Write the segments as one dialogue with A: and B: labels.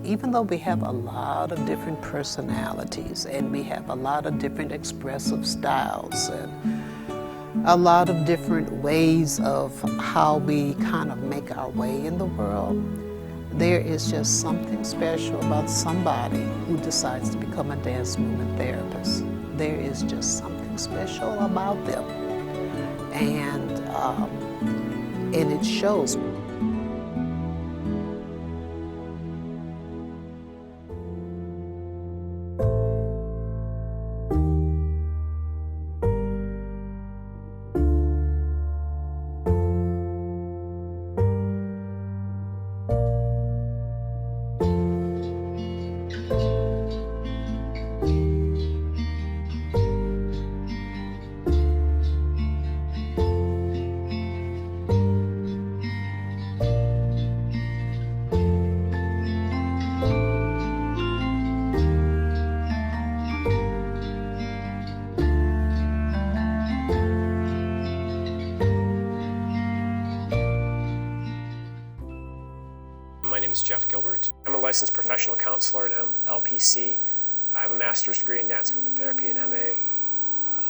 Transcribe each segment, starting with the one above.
A: even though we have a lot of different personalities and we have a lot of different expressive styles and a lot of different ways of how we kind of make our way in the world, there is just something special about somebody who decides to become a dance movement therapist. There is just something special about them, and it shows.
B: My name is Jeff Gilbert. I'm a licensed professional counselor in LPC. I have a master's degree in dance movement therapy, an MA.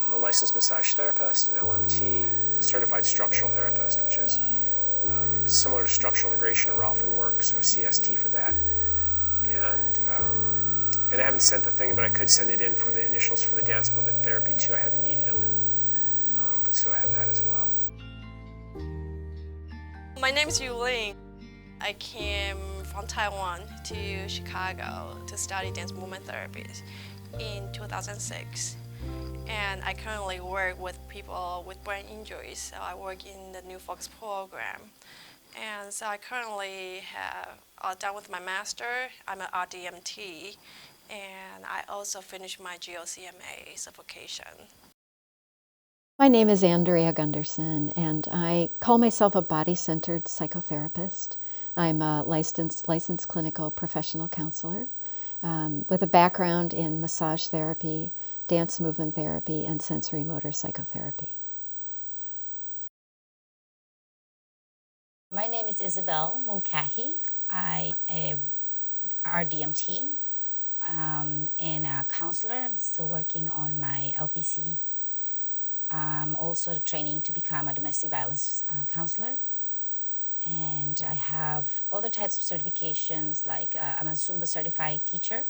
B: I'm a licensed massage therapist, an LMT, a certified structural therapist, which is similar to structural integration or Rolfing work, so CST for that. And I haven't sent the thing, but I could send it in for the initials for the dance movement therapy too. I hadn't needed them, but so I have that as well.
C: My name is Yuling. I came from Taiwan to Chicago to study dance movement therapy in 2006. And I currently work with people with brain injuries, so I work in the New Folks program. And so I currently have done with my master. I'm an RDMT, and I also finished my GOCMA certification.
D: My name is Andrea Gunderson, and I call myself a body-centered psychotherapist. I'm a licensed clinical professional counselor with a background in massage therapy, dance movement therapy, and sensory motor psychotherapy.
E: My name is Isabel Mulcahy. I am RDMT and a counselor. I'm still working on my LPC. I'm also training to become a domestic violence counselor. And I have other types of certifications, like I'm a Zumba certified teacher,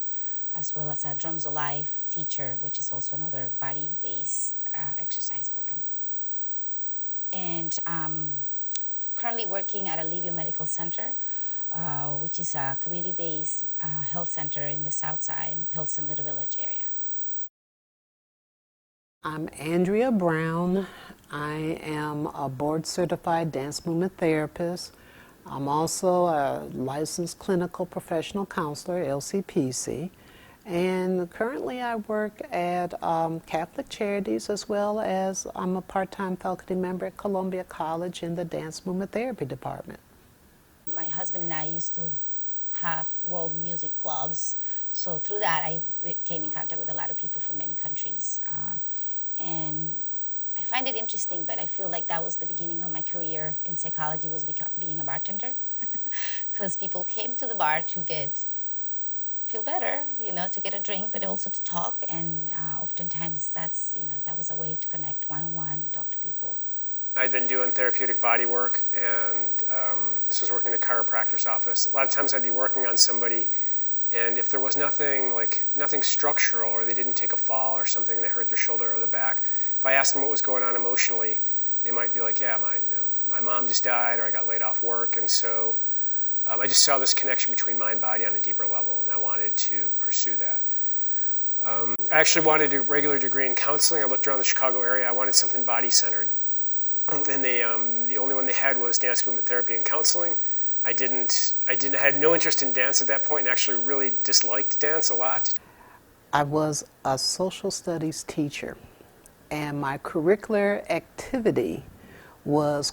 E: as well as a Drums Alive teacher, which is also another body-based exercise program. And currently working at Alivio Medical Center, which is a community-based health center in the South Side, in the Pilsen Little Village area.
A: I'm Andrea Brown. I am a board-certified dance movement therapist. I'm also a licensed clinical professional counselor, LCPC. And currently I work at Catholic Charities, as well as I'm a part-time faculty member at Columbia College in the dance movement therapy department.
E: My husband and I used to have world music clubs. So through that, I came in contact with a lot of people from many countries. And I find it interesting, but I feel like that was the beginning of my career in psychology, was being a bartender. Because people came to the bar to feel better, to get a drink, but also to talk. And oftentimes that was a way to connect one-on-one and talk to people.
B: I'd been doing therapeutic body work, and this was working in a chiropractor's office. A lot of times I'd be working on somebody, and if there was nothing structural, or they didn't take a fall or something, they hurt their shoulder or the back, if I asked them what was going on emotionally, they might be like, yeah, my mom just died, or I got laid off work. And so I just saw this connection between mind and body on a deeper level, and I wanted to pursue that. I actually wanted a regular degree in counseling. I looked around the Chicago area. I wanted something body-centered. And the only one they had was dance movement therapy and counseling. I had no interest in dance at that point, and actually really disliked dance a lot.
A: I was a social studies teacher, and my curricular activity was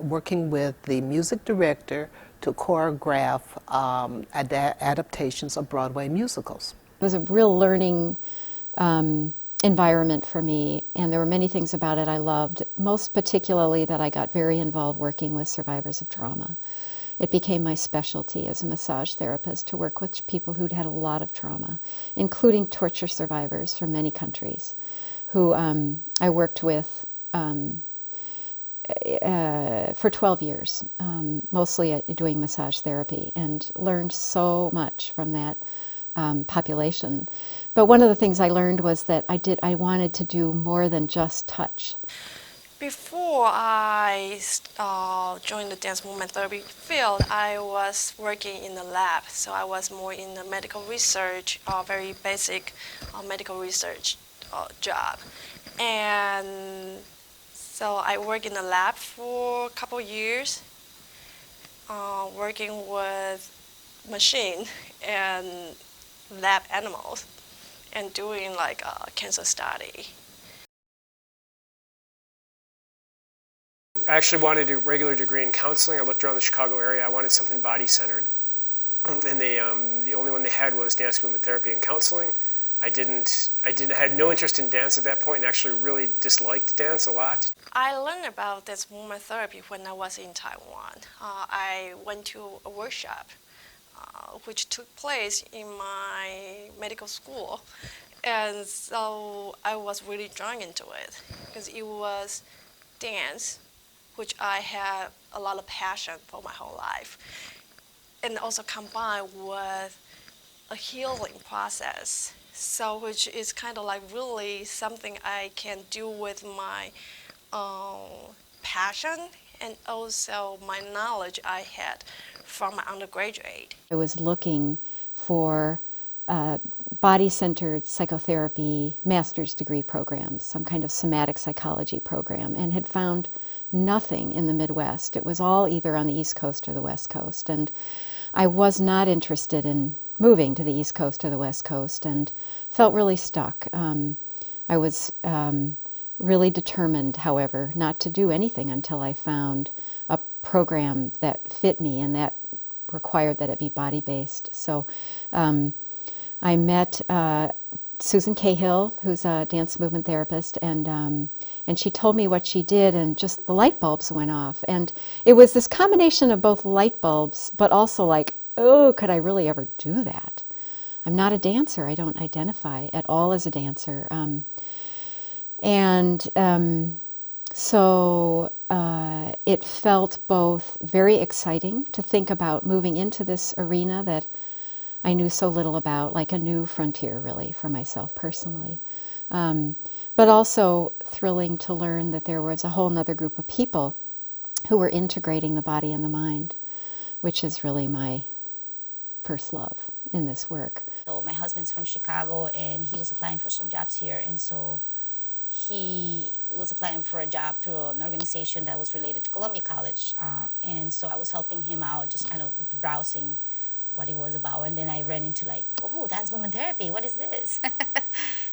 A: working with the music director to choreograph adaptations of Broadway musicals.
D: It was a real learning environment for me, and there were many things about it I loved, most particularly that I got very involved working with survivors of trauma. it became my specialty as a massage therapist to work with people who'd had a lot of trauma, including torture survivors from many countries, who I worked with for 12 years, mostly doing massage therapy, and learned so much from that population. But one of the things I learned was that I wanted to do more than just touch.
C: Before I joined the dance movement therapy field, I was working in the lab, so I was more in the medical research, very basic medical research job. And so I worked in the lab for a couple years, working with machine and lab animals and doing like a cancer study.
B: I actually wanted to do a regular degree in counseling. I looked around the Chicago area. I wanted something body-centered. And the only one they had was dance movement therapy and counseling. I had no interest in dance at that point and actually really disliked dance a lot.
C: I learned about dance movement therapy when I was in Taiwan. I went to a workshop which took place in my medical school. And so I was really drawn into it because it was dance, which I had a lot of passion for my whole life, and also combined with a healing process. So which is kind of like really something I can do with my passion and also my knowledge I had from my undergraduate.
D: I was looking for body-centered psychotherapy master's degree programs, some kind of somatic psychology program, and had found nothing in the Midwest. It was all either on the East Coast or the West Coast, and I was not interested in moving to the East Coast or the West Coast and felt really stuck. I was really determined, however, not to do anything until I found a program that fit me and that required that it be body-based. So I met Susan Cahill, who's a dance movement therapist, and she told me what she did, and just the light bulbs went off. And it was this combination of both light bulbs, but also like, oh, could I really ever do that? I'm not a dancer. I don't identify at all as a dancer. So it felt both very exciting to think about moving into this arena that I knew so little about, like a new frontier really for myself personally. But also thrilling to learn that there was a whole nother group of people who were integrating the body and the mind, which is really my first love in this work.
E: So my husband's from Chicago, and he was applying for some jobs here, and so he was applying for a job through an organization that was related to Columbia College, and so I was helping him out, just kind of browsing what it was about, and then I ran into like, oh, dance movement therapy, what is this?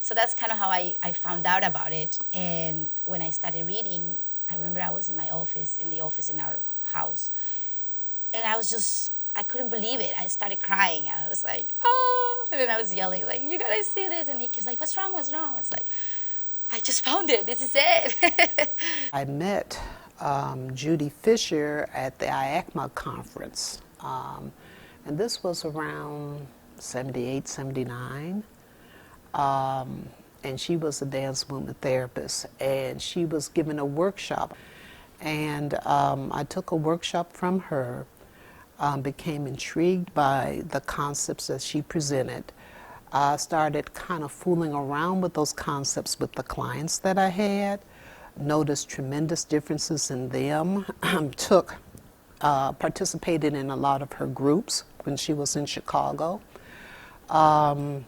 E: So that's kind of how I found out about it. And when I started reading, I remember I was in my office, in our house, and I couldn't believe it. I started crying. I was like, oh, and then I was yelling, like, you gotta see this. And he was like, what's wrong, what's wrong? It's like, I just found it, this is it.
A: I met Judy Fisher at the IACMA conference, and this was around 78, 79. And she was a dance movement therapist, and she was giving a workshop. And I took a workshop from her, became intrigued by the concepts that she presented. I started kind of fooling around with those concepts with the clients that I had, noticed tremendous differences in them, participated in a lot of her groups when she was in Chicago, and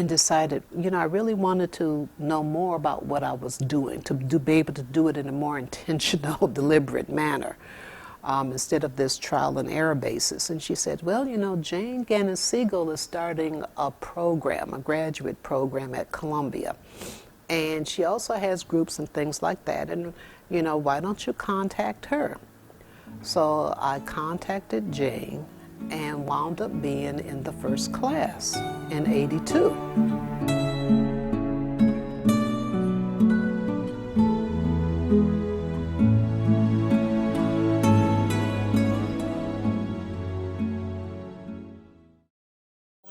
A: decided, I really wanted to know more about what I was doing, to be able to do it in a more intentional, deliberate manner, instead of this trial and error basis. And she said, well, Jane Gannon Siegel is starting a program, a graduate program at Columbia. And she also has groups and things like that. And, why don't you contact her? So I contacted Jane and wound up being in the first class in '82.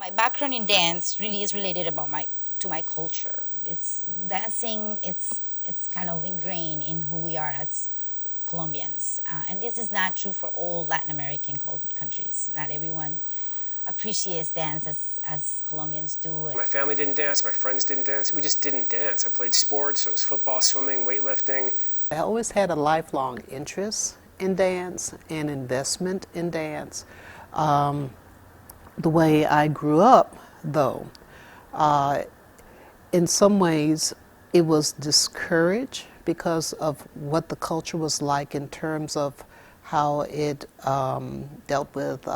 E: My background in dance really is related to my culture. It's dancing. It's kind of ingrained in who we are as Colombians, and this is not true for all Latin American countries. Not everyone appreciates dance as Colombians do.
B: My family didn't dance. My friends didn't dance. We just didn't dance. I played sports. It was football, swimming, weightlifting.
A: I always had a lifelong interest in dance and investment in dance. The way I grew up, though, in some ways it was discouraged because of what the culture was like in terms of how it dealt with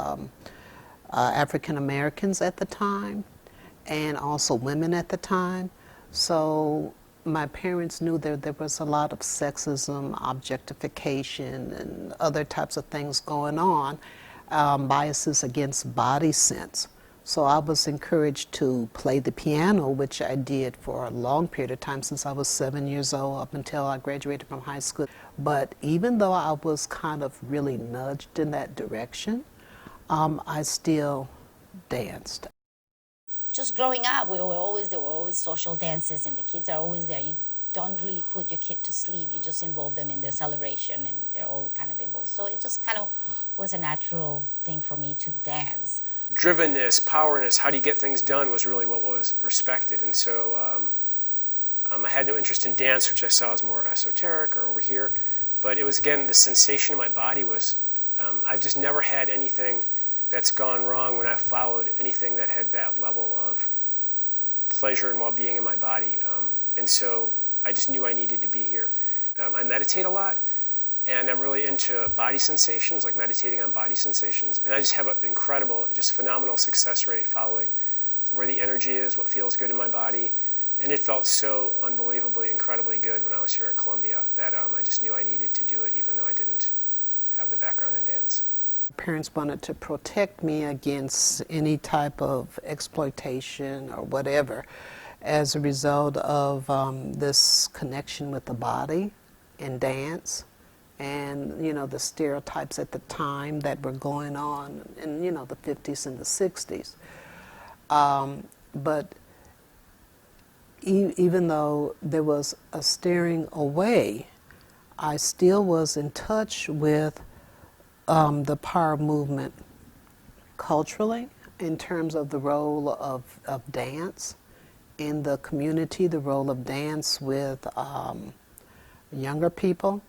A: African Americans at the time and also women at the time. So my parents knew there was a lot of sexism, objectification, and other types of things going on, biases against body sense. So I was encouraged to play the piano, which I did for a long period of time since I was 7 years old up until I graduated from high school. But even though I was kind of really nudged in that direction, I still danced.
E: Just growing up, there were always social dances, and the kids are always there. You don't really put your kid to sleep. You just involve them in the celebration, and they're all kind of involved. So it just kind of was a natural thing for me to dance.
B: Drivenness, powerness, how do you get things done was really what was respected. And so I had no interest in dance, which I saw as more esoteric or over here. But it was, again, the sensation in my body was, I've just never had anything that's gone wrong when I followed anything that had that level of pleasure and well-being in my body. And so I just knew I needed to be here. I meditate a lot, and I'm really into body sensations, like meditating on body sensations. And I just have an incredible, just phenomenal success rate following where the energy is, what feels good in my body. And it felt so unbelievably, incredibly good when I was here at Columbia that I just knew I needed to do it, even though I didn't have the background in dance.
A: Parents wanted to protect me against any type of exploitation or whatever as a result of this connection with the body in dance and, you know, the stereotypes at the time that were going on in, you know, the 50s and the 60s. But even though there was a steering away, I still was in touch with the power movement culturally in terms of the role of dance in the community, the role of dance with younger people.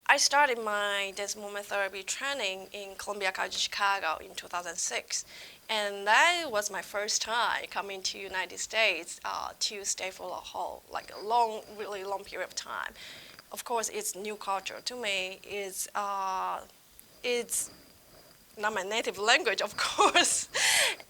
C: I started my dance movement therapy training in Columbia College, Chicago in 2006. And that was my first time coming to United States to stay for a whole, like a long, really long period of time. Of course, it's new culture. To me, it's not my native language, of course.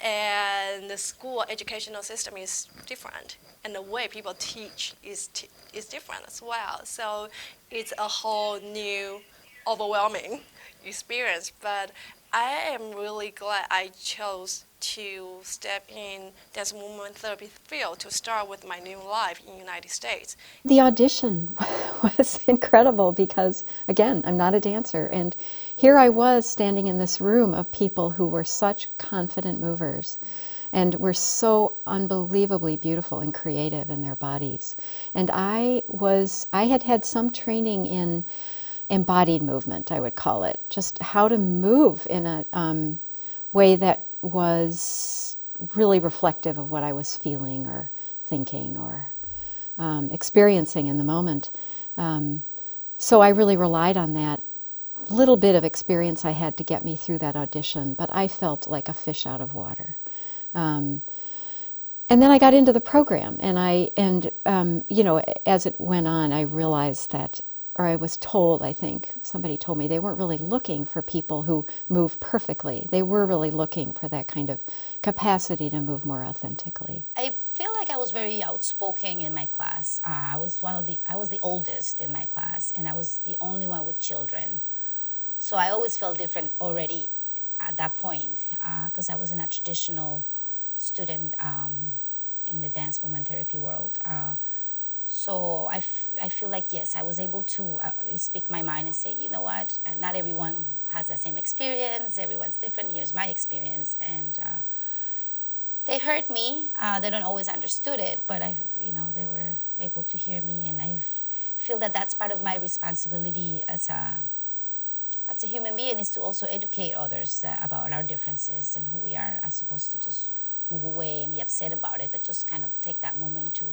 C: And the school educational system is different. And the way people teach is different as well. So it's a whole new, overwhelming experience. But I am really glad I chose to step in dance movement therapy field to start with my new life in the United States.
D: The audition was incredible because, again, I'm not a dancer. And here I was standing in this room of people who were such confident movers and were so unbelievably beautiful and creative in their bodies. And I had had some training in embodied movement, I would call it, just how to move in a way that was really reflective of what I was feeling or thinking or experiencing in the moment. So I really relied on that little bit of experience I had to get me through that audition, but I felt like a fish out of water. And then I got into the program, and you know, as it went on, I realized that, or I was told, I think, somebody told me they weren't really looking for people who move perfectly. They were really looking for that kind of capacity to move more authentically.
E: I feel like I was very outspoken in my class. I was the oldest in my class, and I was the only one with children. So I always felt different already at that point, because I wasn't a traditional student in the dance movement therapy world. So I feel like, yes, I was able to speak my mind and say, you know what, not everyone has the same experience, everyone's different, here's my experience. And they heard me. They don't always understood it, but they were able to hear me, and I feel that that's part of my responsibility as a human being, is to also educate others about our differences and who we are, as opposed to just move away and be upset about it, but just kind of take that moment to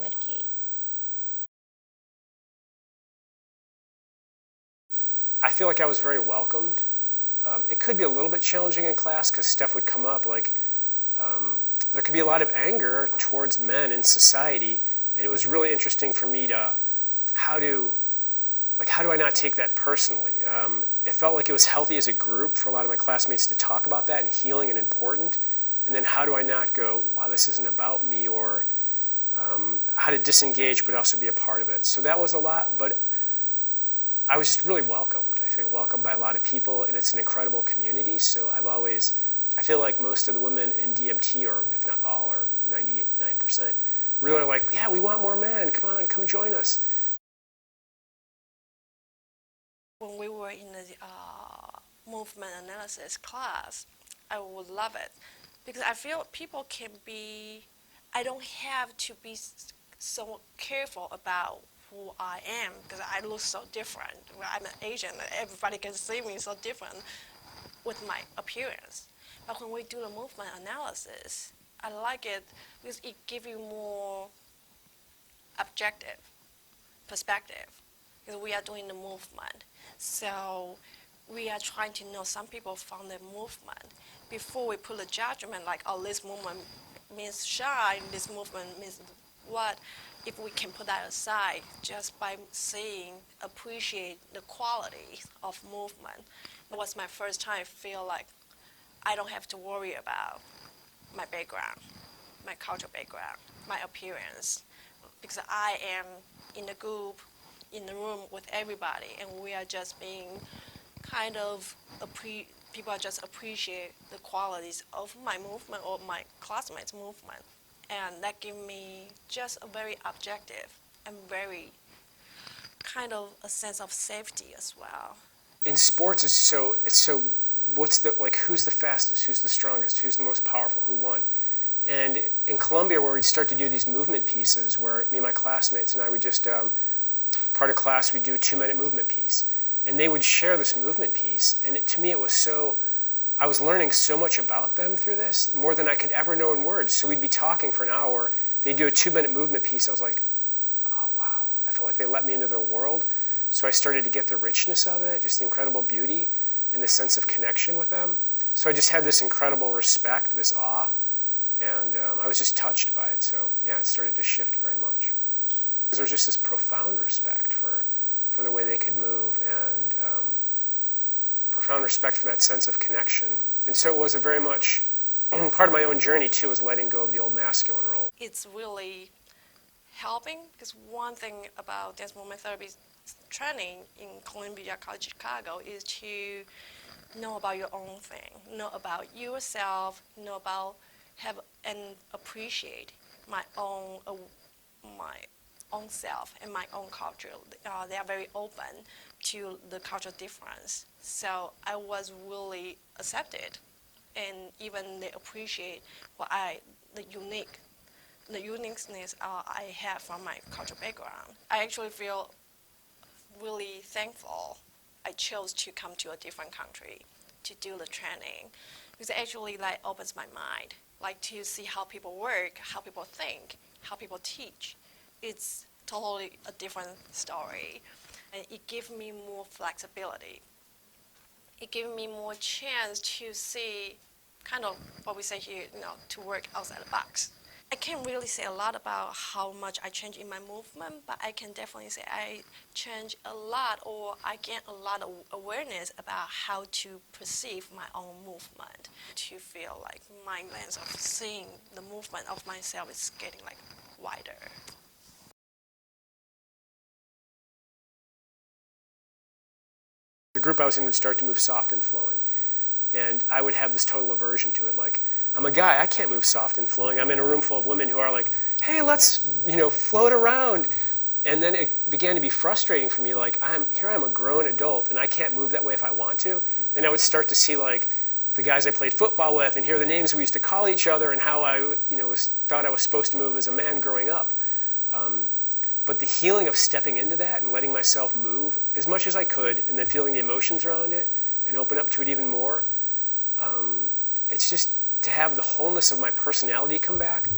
E: educate.
B: I feel like I was very welcomed. It could be a little bit challenging in class because stuff would come up like there could be a lot of anger towards men in society, and it was really interesting for me to how do I not take that personally? It felt like it was healthy as a group for a lot of my classmates to talk about that and healing and important. And then how do I not go, wow, this isn't about me, or how to disengage but also be a part of it. So that was a lot, but I was just really welcomed. I feel welcomed by a lot of people, and it's an incredible community. So I feel like most of the women in DMT, or if not all, or 99%, really are like, yeah, we want more men. Come on, come join us.
C: When we were in the movement analysis class, I would love it because I feel people can be, I don't have to be so careful about who I am because I look so different. Well, I'm an Asian, everybody can see me so different with my appearance. But when we do the movement analysis, I like it because it gives you more objective perspective because we are doing the movement. So we are trying to know some people from the movement before we put a judgment like, oh, this movement means shine, this movement means what. If we can put that aside just by seeing, appreciate the quality of movement. It was my first time I feel like I don't have to worry about my background, my cultural background, my appearance, because I am in the group, in the room with everybody, and we are just being kind of, people are just appreciate the qualities of my movement or my classmates' movement. And that gave me just a very objective and very kind of a sense of safety as well.
B: In sports, it's so who's the fastest, who's the strongest, who's the most powerful, who won? And in Columbia, where we'd start to do these movement pieces, where me and my classmates and I would just, part of class, we'd do a 2-minute movement piece. And they would share this movement piece, and to me it was so, I was learning so much about them through this, more than I could ever know in words. So we'd be talking for an hour, they'd do a 2-minute movement piece, I was like, oh wow, I felt like they let me into their world. So I started to get the richness of it, just the incredible beauty and the sense of connection with them. So I just had this incredible respect, this awe, and I was just touched by it. So yeah, it started to shift very much. There was just this profound respect for the way they could move, and profound respect for that sense of connection. And so it was a very much, part of my own journey too was letting go of the old masculine role.
C: It's really helping because one thing about dance movement therapy training in Columbia College Chicago is to know about your own thing, know about yourself, know about, have and appreciate my own self and my own culture. They are very open to the cultural difference. So I was really accepted, and even they appreciate the uniqueness I have from my cultural background. I actually feel really thankful I chose to come to a different country to do the training, because it actually opens my mind, to see how people work, how people think, how people teach. It's totally a different story, and it gives me more flexibility. It gives me more chance to see kind of what we say here, to work outside the box. I can't really say a lot about how much I change in my movement, but I can definitely say I change a lot, or I gain a lot of awareness about how to perceive my own movement, to feel like my lens of seeing the movement of myself is getting wider.
B: The group I was in would start to move soft and flowing. And I would have this total aversion to it. I'm a guy, I can't move soft and flowing. I'm in a room full of women who are like, hey, let's, float around. And then it began to be frustrating for me, like, I'm a grown adult, and I can't move that way if I want to. Then I would start to see, like, the guys I played football with and hear the names we used to call each other and how I, thought I was supposed to move as a man growing up. But the healing of stepping into that and letting myself move as much as I could and then feeling the emotions around it and open up to it even more, it's just to have the wholeness of my personality come back.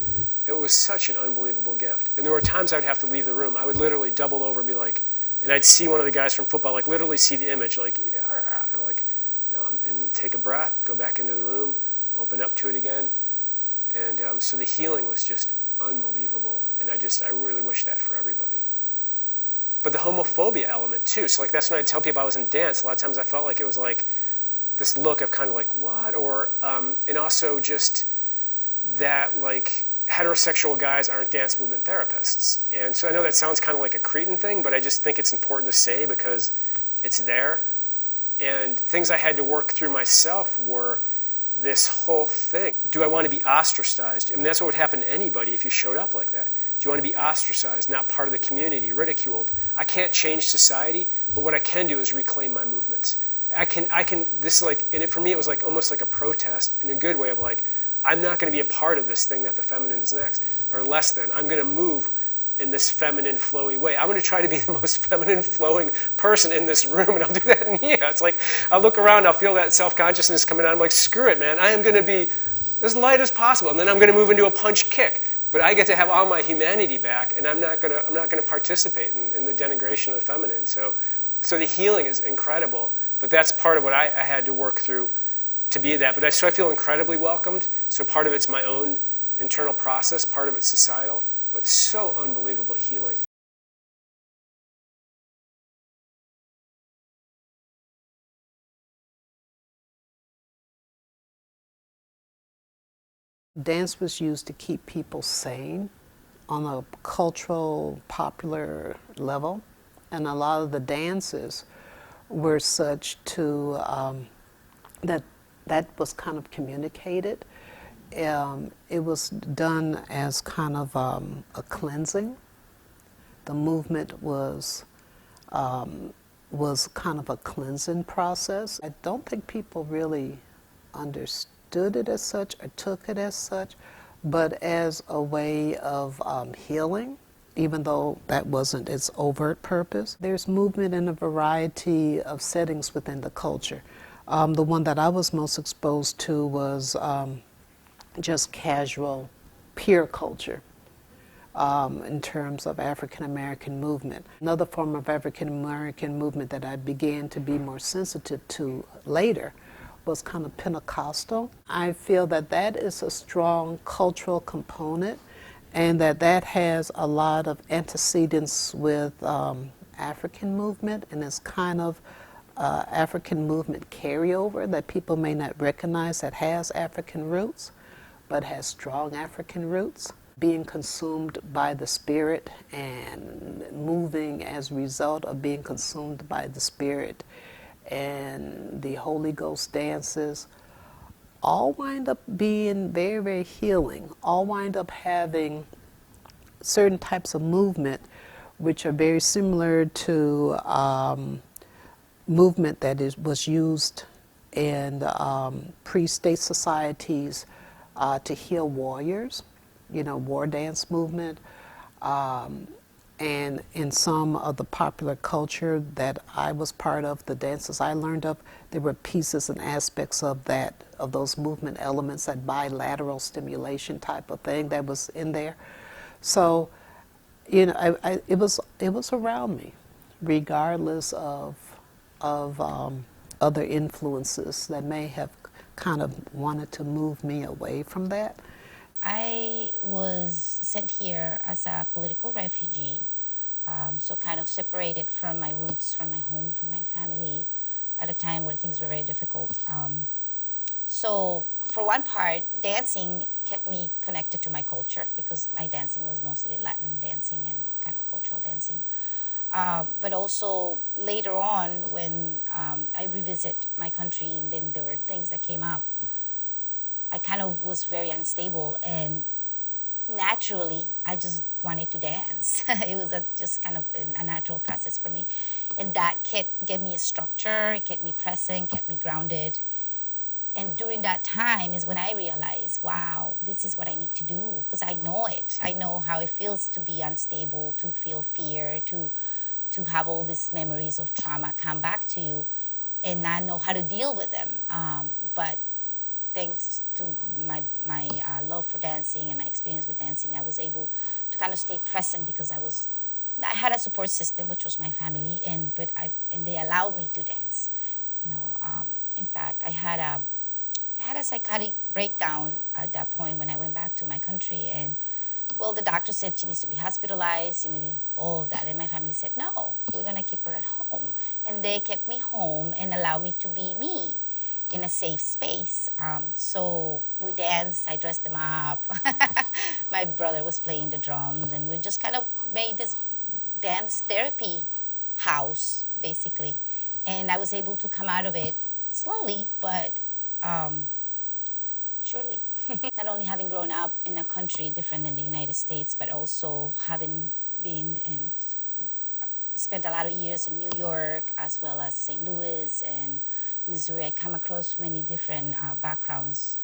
B: It was such an unbelievable gift. And there were times I would have to leave the room. I would literally double over and be like, and I'd see one of the guys from football, like literally see the image, like, I'm like, and take a breath, go back into the room, open up to it again. And so the healing was just unbelievable. And I really wish that for everybody. But the homophobia element too. So like that's when I tell people I was in dance. A lot of times I felt like it was like this look of kind of like, what? Or, and also just that like heterosexual guys aren't dance movement therapists. And so I know that sounds kind of like a cretin thing, but I just think it's important to say because it's there. And things I had to work through myself were this whole thing. Do I want to be ostracized? I mean, that's what would happen to anybody if you showed up like that. Do you want to be ostracized, not part of the community, ridiculed? I can't change society, but what I can do is reclaim my movements. For me, it was like almost like a protest in a good way of like, I'm not going to be a part of this thing that the feminine is next, or less than. I'm going to move in this feminine, flowy way. I'm going to try to be the most feminine, flowing person in this room, and I'll do that in here. It's like, I'll look around, I'll feel that self-consciousness coming out. I'm like, screw it, man. I am going to be as light as possible, and then I'm going to move into a punch kick. But I get to have all my humanity back, and I'm not going to participate in the denigration of the feminine. So the healing is incredible. But that's part of what I had to work through to be that. But I feel incredibly welcomed. So part of it's my own internal process, part of it's societal, but so unbelievably healing.
A: Dance was used to keep people sane on a cultural, popular level. And a lot of the dances were such to that was kind of communicated. It was done as kind of a cleansing. The movement was kind of a cleansing process. I don't think people really understood it as such or took it as such, but as a way of healing, even though that wasn't its overt purpose. There's movement in a variety of settings within the culture. The one that I was most exposed to was just casual peer culture in terms of African American movement. Another form of African American movement that I began to be more sensitive to later was kind of Pentecostal. I feel that that is a strong cultural component and that has a lot of antecedents with African movement, and it's kind of African movement carryover that people may not recognize that has African roots, but has strong African roots. Being consumed by the Spirit and moving as a result of being consumed by the Spirit and the Holy Ghost dances all wind up being very, very healing, all wind up having certain types of movement which are very similar to movement that was used in pre-state societies to heal warriors, war dance movement. And in some of the popular culture that I was part of, the dances I learned of, there were pieces and aspects of those movement elements, that bilateral stimulation type of thing that was in there. So, it was around me, regardless of other influences that may have kind of wanted to move me away from that.
E: I was sent here as a political refugee, so kind of separated from my roots, from my home, from my family, at a time where things were very difficult. So for one part, dancing kept me connected to my culture because my dancing was mostly Latin dancing and kind of cultural dancing. But also later on, when I revisit my country, and then there were things that came up, I kind of was very unstable, and naturally, I just wanted to dance. It was just kind of a natural process for me. And that gave me a structure, it kept me present, kept me grounded. And during that time is when I realized, wow, this is what I need to do, because I know it. I know how it feels to be unstable, to feel fear, to have all these memories of trauma come back to you and not know how to deal with them. But thanks to my love for dancing and my experience with dancing, I was able to kind of stay present because I had a support system, which was my family, and they allowed me to dance. In fact, I had a psychotic breakdown at that point when I went back to my country, and well, the doctor said she needs to be hospitalized, all of that, and my family said, no, we're gonna keep her at home. And they kept me home and allowed me to be me in a safe space. So we danced, I dressed them up. My brother was playing the drums, and we just kind of made this dance therapy house, basically. And I was able to come out of it slowly, but surely. Not only having grown up in a country different than the United States, but also having been and spent a lot of years in New York, as well as St. Louis and Missouri. I come across many different backgrounds,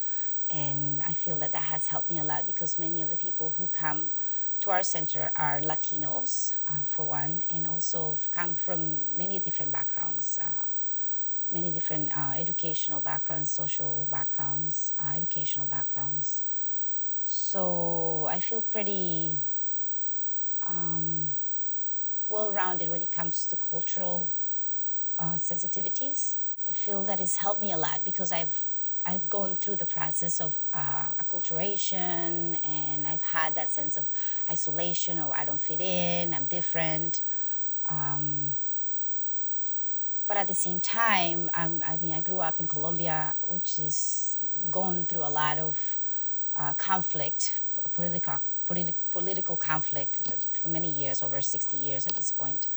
E: and I feel that has helped me a lot, because many of the people who come to our center are Latinos, for one, and also come from many different backgrounds, many different educational backgrounds, social backgrounds, educational backgrounds. So I feel pretty well-rounded when it comes to cultural sensitivities. I feel that it's helped me a lot because I've gone through the process of acculturation, and I've had that sense of isolation, or I don't fit in, I'm different. But at the same time, I grew up in Colombia, which is going through a lot of conflict, political conflict through many years, over 60 years at this point.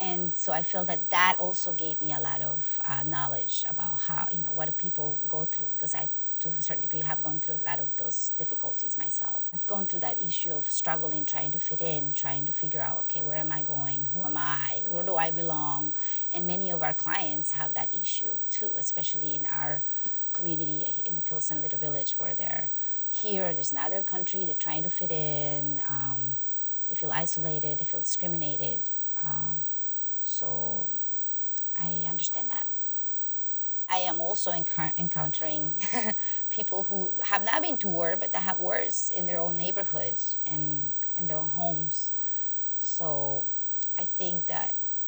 E: And so I feel that also gave me a lot of knowledge about how, what do people go through, because I, to a certain degree, have gone through a lot of those difficulties myself. I've gone through that issue of struggling, trying to fit in, trying to figure out, okay, where am I going? Who am I? Where do I belong? And many of our clients have that issue too, especially in our community in the Pilsen Little Village, where they're here, there's another country, they're trying to fit in, they feel isolated, they feel discriminated. So I understand that. I am also encountering people who have not been to war, but that have wars in their own neighborhoods and in their own homes. So I think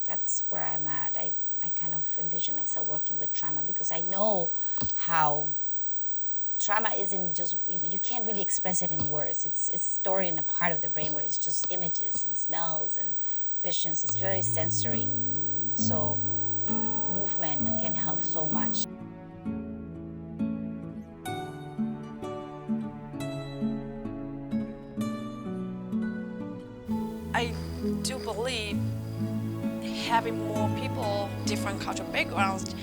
E: that's where I'm at. I kind of envision myself working with trauma, because I know how trauma isn't just, you can't really express it in words. It's stored in a part of the brain where it's just images and smells and visions. It's very sensory. So movement can help so much.
C: I do believe having more people, different cultural backgrounds,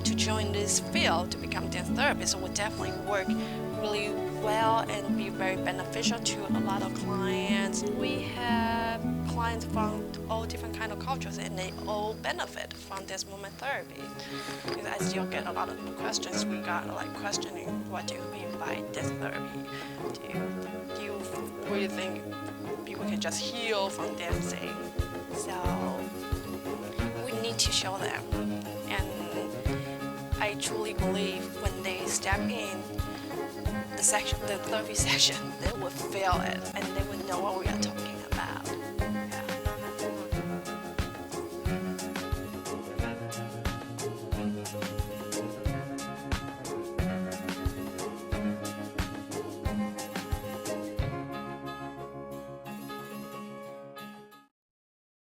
C: to join this field to become dance therapists would definitely work really well and be very beneficial to a lot of clients. We have clients from all different kind of cultures, and they all benefit from this movement therapy. Because I still get a lot of questions regarding questioning, what do you mean by dance therapy? Do you really think people can just heal from dancing? So we need to show them. And I truly believe when they step in the therapy section, they would feel it, and they would know what we are talking